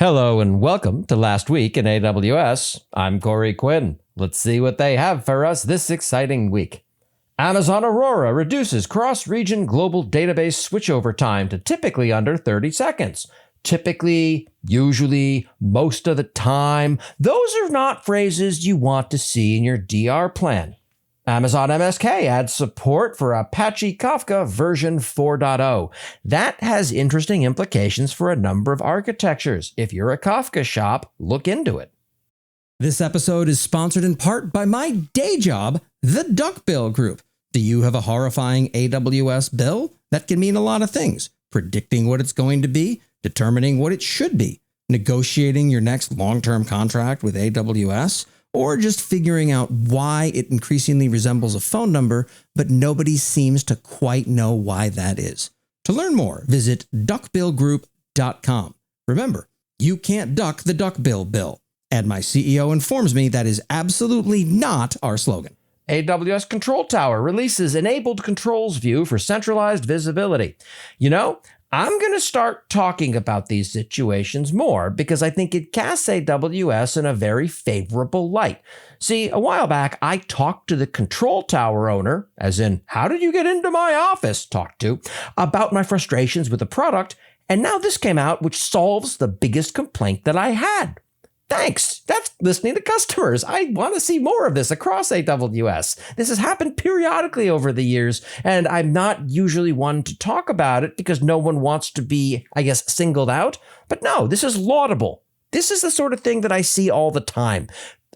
Hello and welcome to Last Week in AWS. I'm Corey Quinn. Let's see what they have for us this exciting week. Amazon Aurora reduces cross-region global database switchover time to typically under 30 seconds. Typically, usually, most of the time, those are not phrases you want to see in your DR plan. Amazon MSK adds support for Apache Kafka version 4.0. That has interesting implications for a number of architectures. If you're a Kafka shop, look into it. This episode is sponsored in part by my day job, the Duckbill Group. Do you have a horrifying AWS bill? That can mean a lot of things. Predicting what it's going to be, determining what it should be, negotiating your next long-term contract with AWS, or just figuring out why it increasingly resembles a phone number, but nobody seems to quite know why that is. To learn more, visit duckbillgroup.com. Remember, you can't duck the duckbill bill. And my CEO informs me that is absolutely not our slogan. AWS Control Tower releases enabled controls view for centralized visibility. I'm going to start talking about these situations more because I think it casts AWS in a very favorable light. See, a while back, I talked to the Control Tower owner, as in, how did you get into my office, about my frustrations with the product, and now this came out, which solves the biggest complaint that I had. Thanks. That's listening to customers. I want to see more of this across AWS. This has happened periodically over the years, and I'm not usually one to talk about it because no one wants to be, singled out. But no, this is laudable. This is the sort of thing that I see all the time.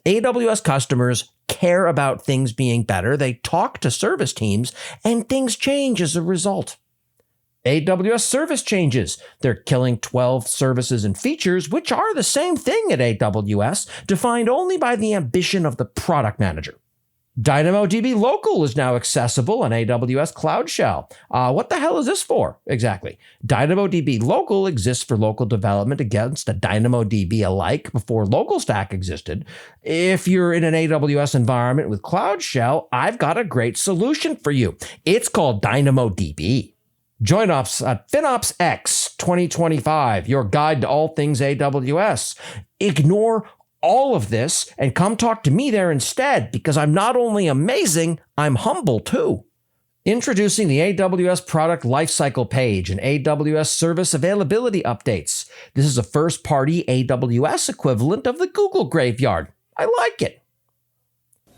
AWS customers care about things being better. They talk to service teams, and things change as a result. AWS service changes. They're killing 12 services and features, which are the same thing at AWS, defined only by the ambition of the product manager. DynamoDB Local is now accessible on AWS Cloud Shell. What the hell is this for, exactly? DynamoDB Local exists for local development against a DynamoDB alike before LocalStack existed. If you're in an AWS environment with Cloud Shell, I've got a great solution for you. It's called DynamoDB. Join us at FinOps X 2025, your guide to all things AWS. Ignore all of this and come talk to me there instead, because I'm not only amazing, I'm humble too. Introducing the AWS Product Lifecycle page and AWS Service Availability Updates. This is a first-party AWS equivalent of the Google Graveyard. I like it.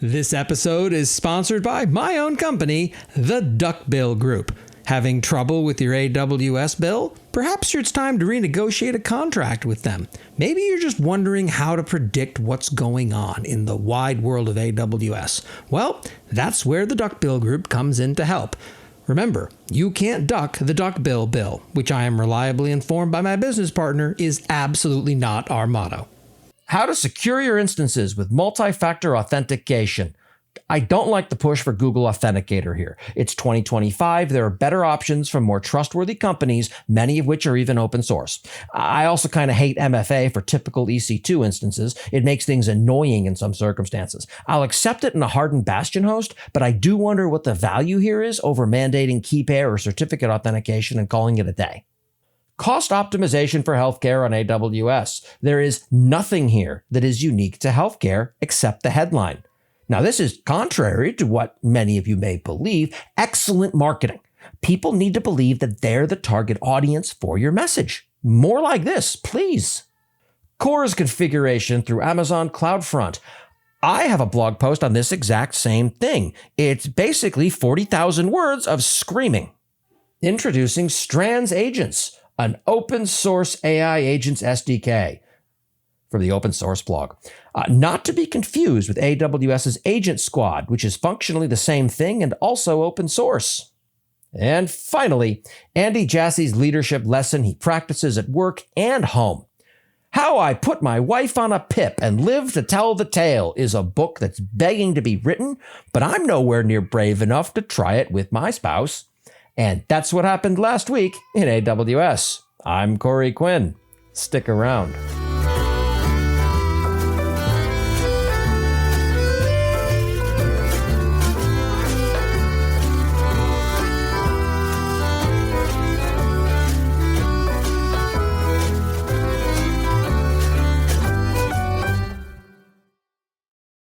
This episode is sponsored by my own company, the Duckbill Group. Having trouble with your AWS bill? Perhaps it's time to renegotiate a contract with them. Maybe you're just wondering how to predict what's going on in the wide world of AWS. Well, that's where the Duckbill Group comes in to help. Remember, you can't duck the Duckbill bill, which I am reliably informed by my business partner is absolutely not our motto. How to secure your instances with multi-factor authentication. I don't like the push for Google Authenticator here. It's 2025. There are better options from more trustworthy companies, many of which are even open source. I also kind of hate MFA for typical EC2 instances. It makes things annoying in some circumstances. I'll accept it in a hardened Bastion host, but I do wonder what the value here is over mandating key pair or certificate authentication and calling it a day. Cost optimization for healthcare on AWS. There is nothing here that is unique to healthcare except the headline. Now, this is contrary to what many of you may believe, excellent marketing. People need to believe that they're the target audience for your message. More like this, please. CORS configuration through Amazon CloudFront. I have a blog post on this exact same thing. It's basically 40,000 words of screaming. Introducing Strands Agents, an open source AI agents SDK. From the open source blog. Not to be confused with AWS's Agent Squad, which is functionally the same thing and also open source. And finally, Andy Jassy's leadership lesson he practices at work and home. How I Put My Wife on a PIP and Live to Tell the Tale is a book that's begging to be written, but I'm nowhere near brave enough to try it with my spouse. And that's what happened last week in AWS. I'm Corey Quinn. Stick around.